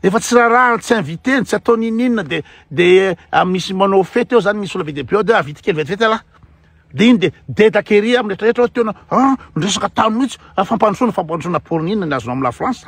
Efa tsy raha tsy invité tsy atao ninina de misy manao fety eo zany misy olo vide de avity kely vetivety la de iny de dedakery amin'ny rehetrarehetra tena resaka tany mihitsy fampandrosoana pour ninina ny azona amin'ny la France.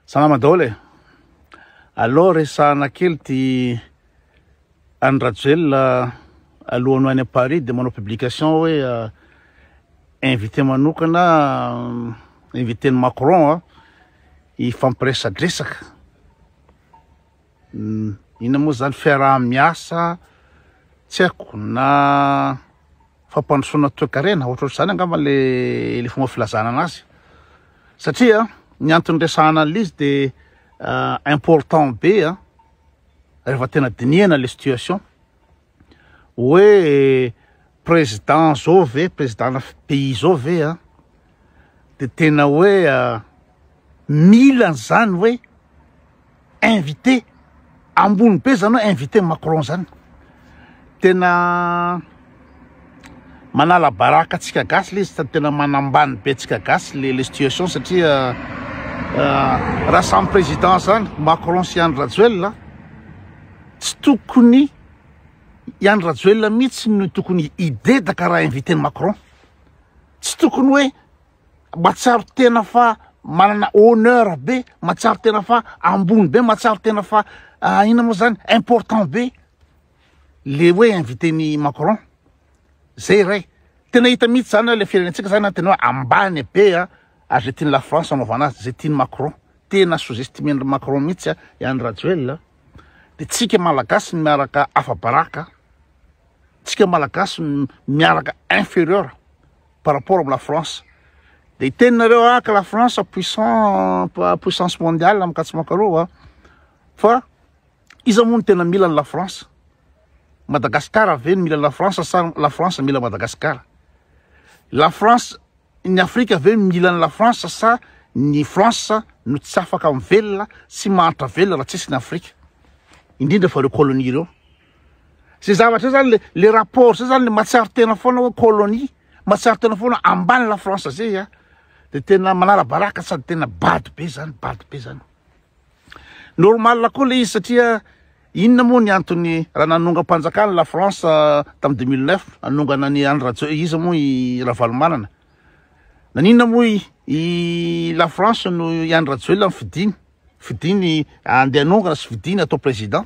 Salama daholo e. Alors resahana kely ty Andradjoel alohan'ny any à Paris de manao publication hoe invité manokana invité ny Macron ifampiresadresaka ina moa zany fiaraha-miasa tsy haiko na fampandrosoana toe-karena ohatrohatr'izany angamba le fomba filazana anazy satria ny antony resahana an'izy de important be rehefa tena dinihana le situation hoe président zao ve président pays zao ve de tena hoe mila zany hoe invité ambony be zany hoe invité Macron zany tena manala baraka atsika gasy le izy tena manambany be atsika gasy le situation satria raha samy président zany Macron sy Andradjoel tsy tokony Andradjoel mihitsy no tokony idedaka raha invité Macron tsy tokony hoe matsaro tena fa manana honneur be matsaro tena fa ambony be matsaro tena fa ina moa zany important be le hoe invité ny Macron zay ray tena hita mihitsy zany le firenentsika zany tena hoe ambany be azy tiany la France anaovana azy zay tiany Macron tena sous-estimé Macron mihitsy Andradjoel de tsika malagasy miaraka afa-baraka tsika malagasy miaraka inférieur par rapport à la France de tenareo que la France puissance mondiale am'katsi makaroa fa iza moa tena mila la France Madagascar ve mila la France sa la France mila Madagascar la France ny Afrika ve mila la France sa ny France no tsy afaka mivelona sy mahantra velona raha tsisy ny Afrika indrindra fa le colonie reo c'est zavatra zany le rapport c'est zany le matsaro tena foana hoe colonie matsaro tena foana ambany la France zay de tena manara baraka sady tena bady be zany normal koa le izy satria inona moa ny antony raha nanonga-panjakana la France tam 2009 anongana ny Andradjoel izy moa i Ravalomanana nanina moa la France no Andradjoel fidiny andeha anongana sy fidiny atao président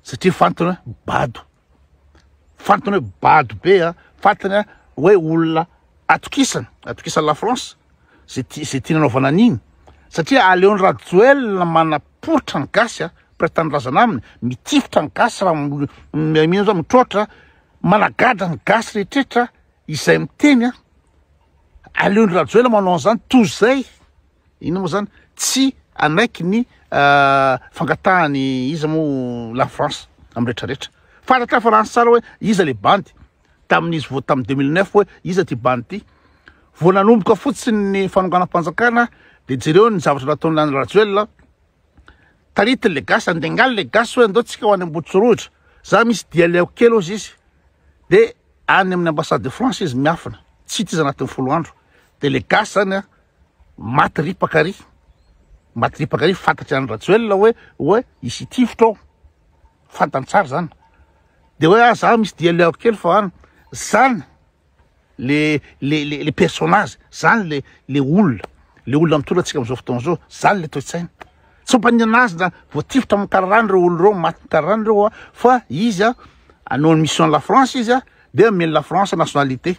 satria fantany hoe bado be fantany hoe olona atokisana la France zay tia nanaovana an'iny satria aleony Andradjoel manapotra ny gasy pretanindrazana aminy mitifitra ny gasy raha mino zao mitrotra managadra ny gasy rehetrrehetra izay miteny aleony Andradjoel manao an'izany toy zay ina moa zany tsy anaiky ny fangatahany izy moa la France amin'ny rehetrarehetra fantatra fa raha tsara hoe iza le bandy tamin'izy vo tamin'ny 2009 hoe iza ty bandy ty vo nanomboka fotsiny ny fanonganam-panjakana de jereo ny zavatra nataony Andradjoel tarity le gasy andengaly le gasy hoe andao tsika ho any Ambotsorojra za misy dia leoko kely ozy izy de any amin'ny ambassade de France izy miafina tsy ty izy anatin'ny 10 andro de le gasy zany maty ripakary fantatry Andradjoel hoe isy tifitra ao fantany tsara zany de hoe za misy dia leoko kely fa zany le personnage zany le olona mitolatsika am'izao fotoana zao zany le toe-tsaina tsy mampanina azy voatifitra amin'ny kararany reo olo reo maty kararany reo fa izy anao mission la France izy de ameny la France nationalité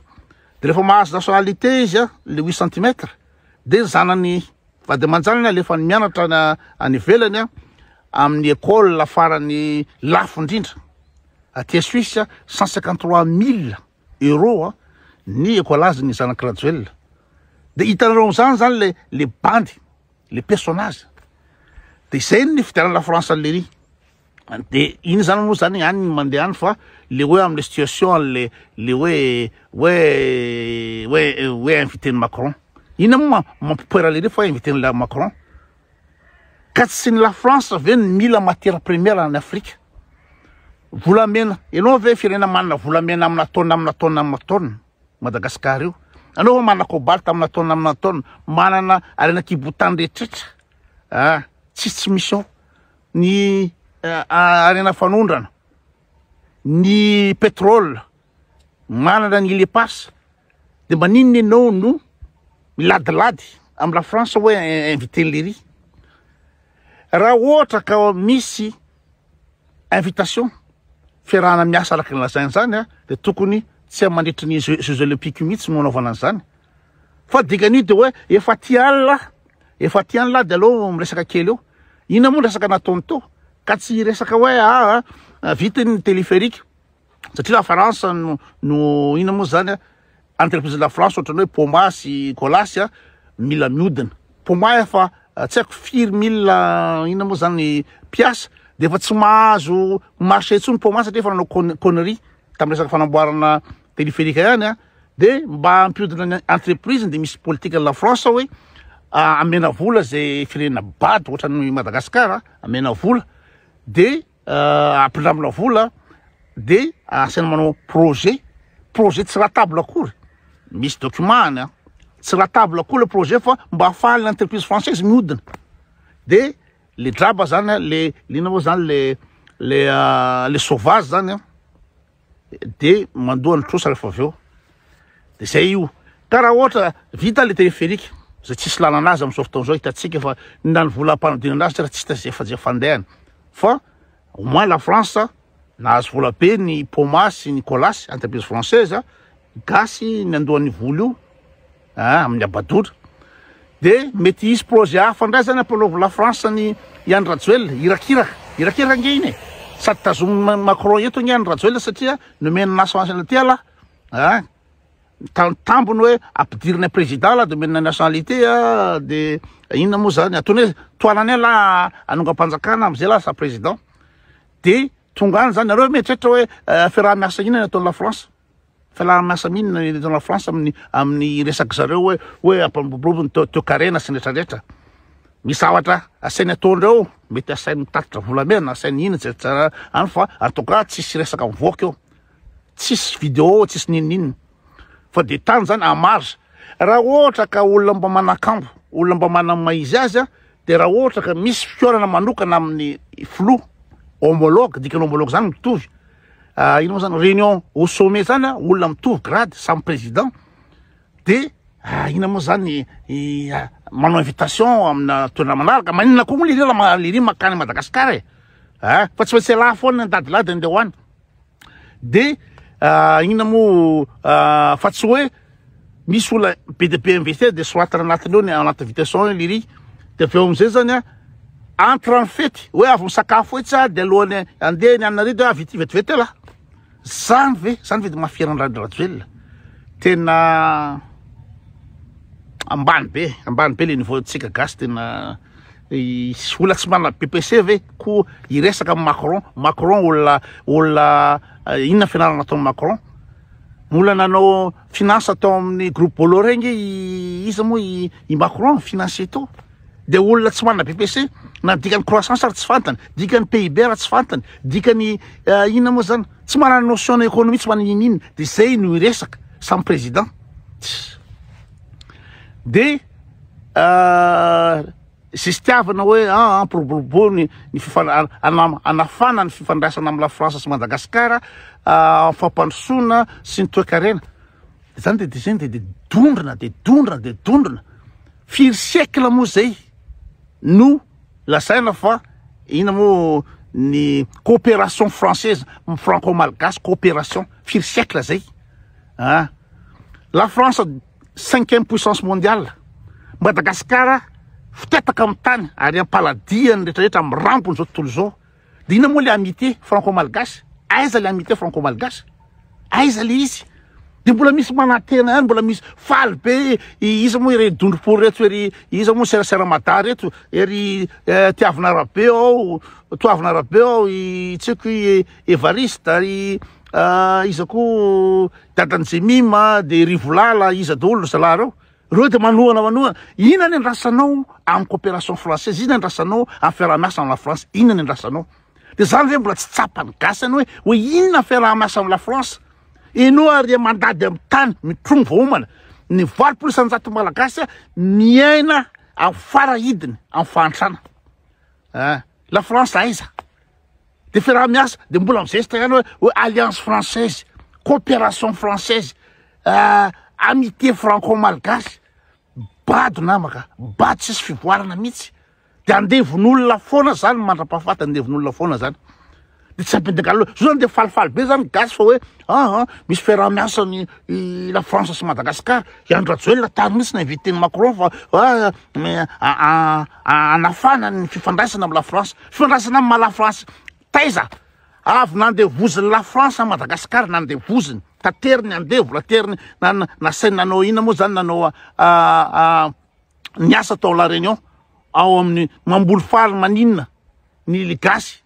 de rehefa mahazo nationalité izy le 8 cm de zanany vady aman-janany alefa mianatra any ivelany amin'ny école la farany lafo indrindra aty Suisse 153 000 € ny écolazy ny zanaka Andradjoel de hitanareo zany le bandy le personnage de zay ny fidiarana la France an'lery de iny zany moa zany any mandeha any fa le hoe am'le situation le hoe invité ny Macron ina moa mampipoera lery fa invité ny Macron ka tsy ny la France ve ny mila matière première en Afrique volamena ianao ve firenena manana volamena amina taona Madagasikara io anao manana cobalt amina taona manana arena-kibotany rehetrrehetra tsisy mission ny arena fanondrana ny pétrole manana ny ilepasy de maninona ianao no miladilady amy la France hoe invité lery raha ohatra ka misy invitation fiarahana miasa araka ny lazainy zany de tokony tsy mandritry ny Jeux olympiques mihitsy no anaovana an'izany fa dikan'io de hoe efa ty alina de aloha miresaka kely eo ina moa resaka nataony to ka tsy resaka hoe vita ny téléphérique satria la France no ina moa zany entreprise de la France ohatrany hoe Poma sy Colas mila miodina Poma efa tsy haiko firy mila ina moa zany piasa de efa tsy mahazo marché tsony Poma satria efa nanao connerie taminy resaka fanamboarana téléphérique ihany de mba ampiodina ny entreprise de misy politique la France hoe amena vola zay firenena bady ohatrany Madagasikara amena vola de ampindramina vola de asena manao projet tsy ratable akory misy document tsy ratable akory le projet fa mba afahan'ny entreprise française miodina de le draba zany le lina moa zany le sauvage zany de mandoa ny trosa rehefa avy eo de zay io ka raha ohatra vita le téléphérique zay tsisy lalanazy am'izao fotoana zao hitatsika fa nany vola ampanodina anazy raha tsisy zay fandehany fa au moins la France nahazo vola be ny Poma sy ny Colas entreprise française gasy ny andohan'ny vola io amin'ny abadora de mety isy projet hafa ndray zany ampanaova la France ny Ian Rajoel irakiraka ange iny sady tazomy Macron eto ny Ian Rajoel satria nomena nationalité ala tambony hoe ampidirina président la de mena nationalité de inona moa zany ataony hoe toanany ala anongampanjakana am'izay la sa président de tonga any zany nareo mieritreritra hoe fiaraha-miasa inona ataony la France fiaraha-miasa minina ataony la France amin'ny resaky zareo hoe ampamboboroviny toe-karena sy retraretra misy zavatra asainy ataondreo mety asainy mitatitra volamena asainy ina tsara any fa en tout cas tsisy resaka mivoaka eo tsisy vidéo tsisy ninina fa de tany zany en marge raha ohatra ka olona mba manakambo olona mba manamaizy azy de raha ohatra ka misy fiorana manokana amin'ny flou homologue dikany homologue zany mitovy ino moa zany réunion au sommet zany olona mitovy grade samy président de ina moa zany manao invitation amina toerana manaraka maninona koa moa lery makany Madagasikara fa tsy maintsy ala foana ndadilady andeha hoany de ina moa fa tsy hoe misy olona be de be invité de soatana anatiny eo ny anaty invitation lery de aveo am'izay zany entre en fety hoe avy misakafo etsy de alohany andeha ny anareo vetivety la zany ve de mahafiaran'ny Rajoel tena ambany be le niveau tsika gasy tena olona tsy manana PPC ve ko iresaka amy Macron olona inona fianarana ataony Macron olona nanao finance atao amin'ny groupe Bolloré nge iza moa i Macron financier to de olona tsy manana PPC na dikany croissance raha tsy fantany dikany PIB raha tsy fantany dikany inona moa zany tsy manana notion na économie tsy manana inina de zay no iresaka samy président de zestiavana hoe ampiroborobo ny anafana ny fifandraisana amy la France sy Madagasikara fampandrosoana sy ny toe-karena zany de dondrina firy siècle moa zay no lasaina fa ina moa ny coopération française franco-malgache coopération firy siècle zay la France 5e puissance mondiale Madagasikara fitetaka amy tany ary ampaladiany rehetrarehetra amy rampony zao tontolo zao de ina moa le amitié franco-malgache aiza le amitié franco-malgache aiza le izy de mbola misy manantena ihany mbola misy faly be iza moa ery dondrom-polo reto ery iza moa serasera-mada reto ery tiavina arabe ao toavina arabe ao tsiko Evariste ary iza koa dadany Jemima de Rivolala iza daholo zalahy reo de manoana ina ny andrasanao amy coopération française ina andrasanao amy fiaraha-miasa amy la France ina ny andrasanao de zany ve mbola tsy tsapany gasany hoe inona fiaraha-miasa amy la France Ianao ary mandady amin'ny tany mitrongo vahoamana ny valopolo isan-jato malagasy miaina amin'ny farahidiny amin'ny fahantrana. La France aiza de fiaraha-miasa de mbola amizesta ihany hoe alliance française, coopération française, amitié franco-malgasy. Bado namaka, bado tsisy fivoarana mihitsy. De andevon'olona foana zany mandra-pahafatana andevon'olona foana zany. De tsy ampindagalo zo zany de falifaly be zany gasy fa hoe misy fiaraha-miasa la France sy Madagascar. Iandro Rajoelina tany mihitsy na-inviten'i Macron fa anafana ny fifandraisana amin'ny la France. Fifandraisana amin'ny la France taiza avy nandevoziny la France à Madagascar nandevoziny tateriny andevo lateriny nasainy nanao ina moa zany nanao niasa tao la Réunion ao amin'ny mamboly faly maninona ny ligasy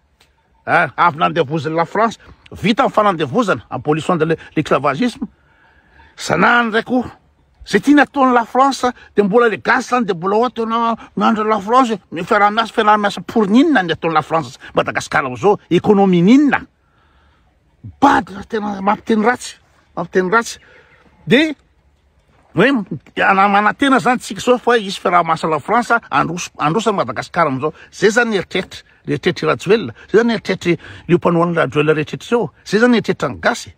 avy nandevoziny la France vita amin'ny fanandevozana abolition de l'esclavagisme sanany ndraiky koa zay tia nataony la France de mbola le gasy zany de mbola ohatra miandro la France ny fiaraha-miasa pour ninona ny ataony la France Madagascar am'izao économie ninona bady tena mampiteny ratsy de hoe manantena zany tsika sao fa isy fiaraha-miasa la France androsany Madagascar am'izao zay zany eritreritry Rajoelina zay zany eritreritry io mpanohana Rajoelina rehetretra zao zay zany eritreritry ny gasy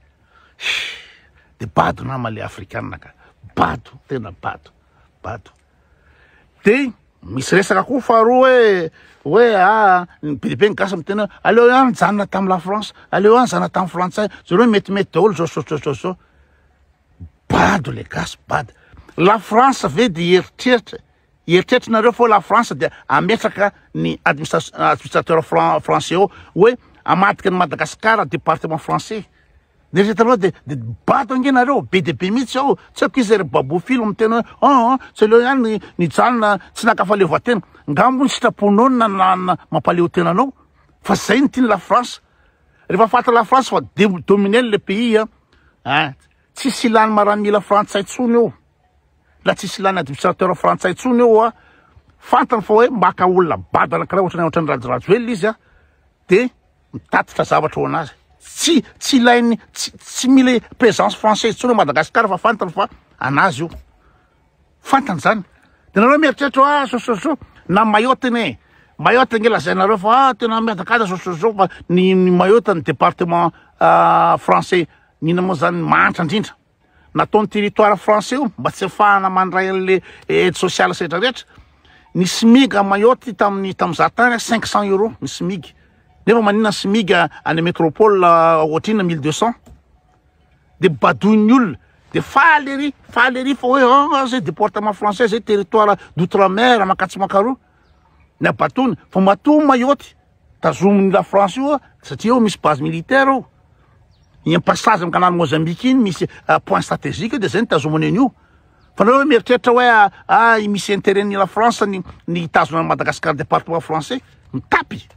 de bado nama le afrikanina ka bado tena bado de misy resaka koa faharoa hoe be ny gasy mitena aleo ihany janona tamin'ny la France aleo ihany janona tamin'ny frantsay zareo metimety daholo zao bado le gasy bado la France ve de eritreritrinareo fa la France de ametraka ny administrateur français ao hoe amadika ny Madagascar département français neritretanao de bado angenareo be de be mihitsy ao tsy haiko izy ry babofilo mitena hoe tsy aleo ihany ny janona tsy nakafaleovatena ngambony sitraponao na mampaleo tenanao fa zay ny tiany la France rehefa fata la France fa dominer le pays tsisy ilany maranila frantsay tsony eo la tsisy ilany administrateur frantsay tsony eo fantany fa hoe maka olona bado anakiraha ohatrany Rajoelina izy de mitatitra zavatra ho anazy tsy ilainy tsy mila présence française tsony Madagascar fa fantany fa anazy io fantany zany de nareo mieritreritra so na Mayotte nge lazainareo fa tena miadakada so fa ny Mayotte ny département français nina moa zany mantra indrindra nataony territoire français io mba tsy afahana mandray an'le aide sociale setra rehetra ny SMIC à Mayotte tamin'ny zatany 500 € ny SMIC nefa manina SMIC any métropole ohatrina 1200 de badoiny olona de faly ery fa hoe zay département français zay territoire d'outre-mer makatsi makaro ny abatony fa mato Mayotte tazominy la France io satria eo misy base militaire eo ny passage amin'ny canal Mozambique iny misy point stratégique de zay ny tazominy an'io fa nareo mieritreritra hoe misy intérêt-ny la France ny tazona Madagascar département français mitapy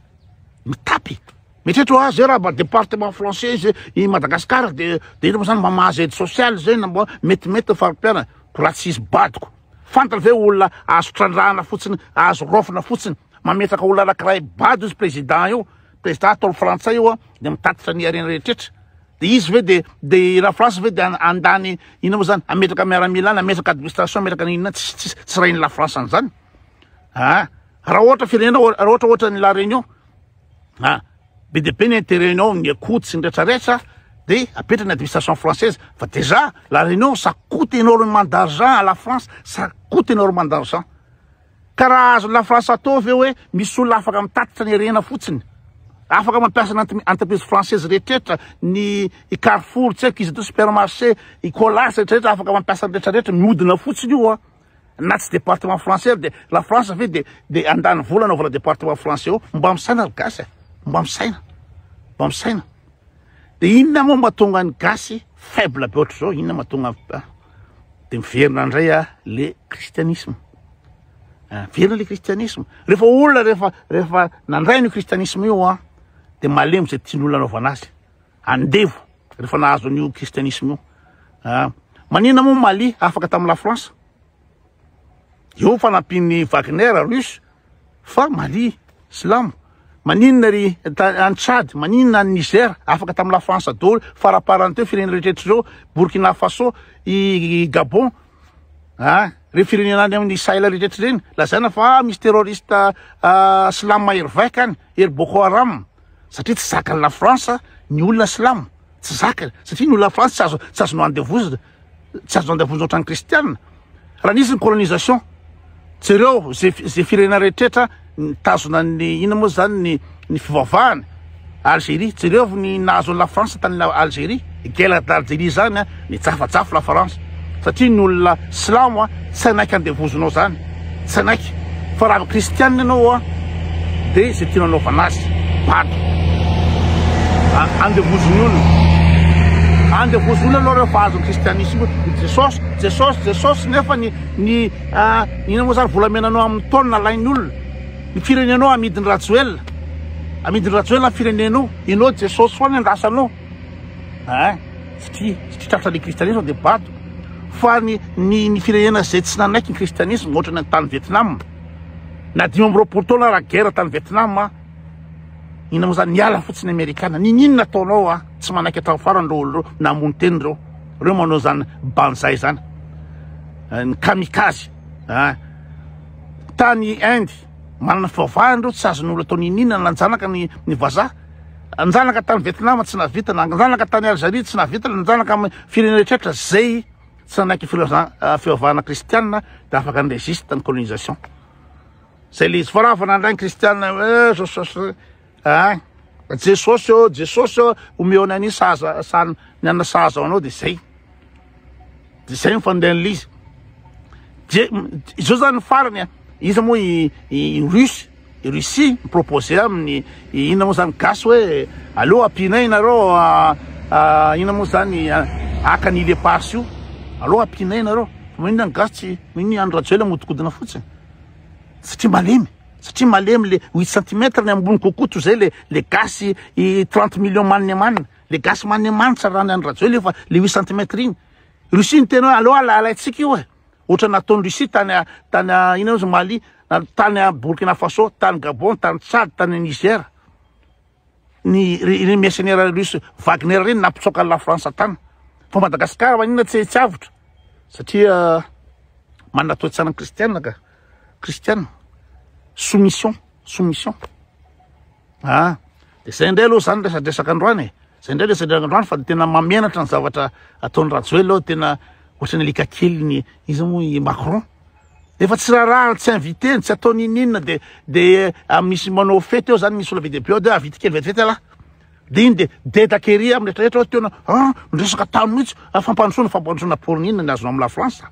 mieritreritra zay raha département français zay i Madagascar de ino moa zany mamahazy aide sociale zay na mba metimety farimpiana ko raha tsisy badiko fantany ve olona azo trandrahana fotsiny azo rofina fotsiny mametraka olona anankiray bado izy président io président ataony frantsay io de mitatitra ny arena rehetrretra de izy ve de la France ve de andany ina moa zany ametraka miaramila ametraka administration ametraka ninona tsy rainy la France an'izany raha ohatra firenena ohatra ny la Réunion be de be ny intérêt-nao ny akotsy ny rehetrarehetra de apetraka ny administration française fa déjà la Réunion ça coûte énormément d'argent à la France ça coûte énormément d'argent karaha azo la France atao ve hoe misy olona afaka mitatitra ny arena fotsiny afaka mampiasa entreprise française rehetrarehetra ny Carrefour tsy haiko izy atao supermarché i Colas rehetrarehetra afaka mampiasa rehetrarehetra mihodina fotsiny io na tsy département français de la France ve de andany vola anaovana département français io mba misaina gasy mba misaina de inona moa mahatonga ny gasy faible be ohatry zao inona mahatonga de miverina indray le christianisme verina le christianisme rehefa olona rehefa nandray ny christianisme io de malemy zay tian'olona anaovana azy andevo rehefa nahazo an'io christianisme io manina moa Mali afaka tamin'ny la France io fanampin'ny Wagner russe fa Mali silamo maninona ry an Tchad, maninona ny Niger, afaka tamin'ny la France daholo, faraparany teo firenena rehetra reo, Burkina Faso, i Gabon, reo firenena any amin'ny Sahel rehetra reny, lazaina fa misy terroriste silamo mahery vaika any, ery Boko Haram, satria tsy zakany la France ny olona silamo, tsy zakany, satria ny olona France tsy azo andevozina, tsy azo andevozina ohatran'ny kristianina. Raha nisy ny colonisation, jereo zay firenena rehetra tazona ny ina moa zany ny fivavahana Algérie, jereo ny nahazo la France tany Algérie, guerre d'Algérie zany ny jafajafo la France, satria ny olona silamo tsy anaiky andevozinao zany, tsy anaiky fa raha kristianina ianao de zay tiana anaovana azy pato andevoziny olona, andevoziny olona aloha rehefa azo ny kristianisme Jesosy nefa ny ina moa zany volamenanao amin'ny taona lainy olona, ny firenenao amidiny Ratsuel ny firenenao, inao Jesosy foana andrasanao, satria tratra le kristianisme de bato. Fa ny firenena zay tsy nanaiky ny kristianisme ohatra ny tany Vietnam, na 5 taona raha guerre tany Vietnam, ina moa zany niala fotsiny Amerikana, ninona ataonao tsy manaiky hatramin'ny farany reo olo reo namony teny reo manao zany banzay zany, ny kamikaze tany Inde manana fivavahany reo, tsy azon'olo atao ninona nanjanaka ny vazaha, anjanaka tany Vietnam tsy navita, nanjanaka tany Algérie tsy navita, nanjanaka amin'ny firenena rehetra zay tsy nanaiky fivavahana kristianina de afaka ny résiste ny colonisation. Zay le izy fa raha fa nandrainy kristianina Jesosy omeona any ny anna sahaza anao de zay mifandehan'le izy. Izao zany farany izy moa i Russie proposé amin'ny ina moa zany gasy hoe allo ampinay nareo ina moa zany aka ny leparts io, allo ampinay nareo, maninona ny gasy tsy maninona andro Ratsuel modikodina fotsiny, satria malemy le 8 cm ny ambony kokoto zay le gasy 30 millions manina, le gasy manina tsara ny andro Ratsuel fa le 8 cm iny. Russie ny tena hoe allo alaitsika io ohatra nataon'ny Russie tany ina ozy Mali, tany Burkina Faso, tany Gabon, tany Tchad, tany Niger, ny mercenaire russe Wagner reny nampitsoaka la France tany. Fa Madagasikara maninona tsy avotra, satria manana toetsana kristianina ka kristianina, soumission de zay indray aloha zany resadresaka androany zay indray resadresaka androany, fa tena mamenatra ny zavatra ataon'ny Ratsuel tena ohatrany alika kely izy moa i Macron, efa tsy raha tsy invité, tsy atao ninina de misy manao fety eo zany, misy olo be de avity kely vetivety ala de iny de dedakery amin'ny rehetrarehetra tena ndresaka tany mihitsy fampandrosoana porinina ny azonao amin'ny la France.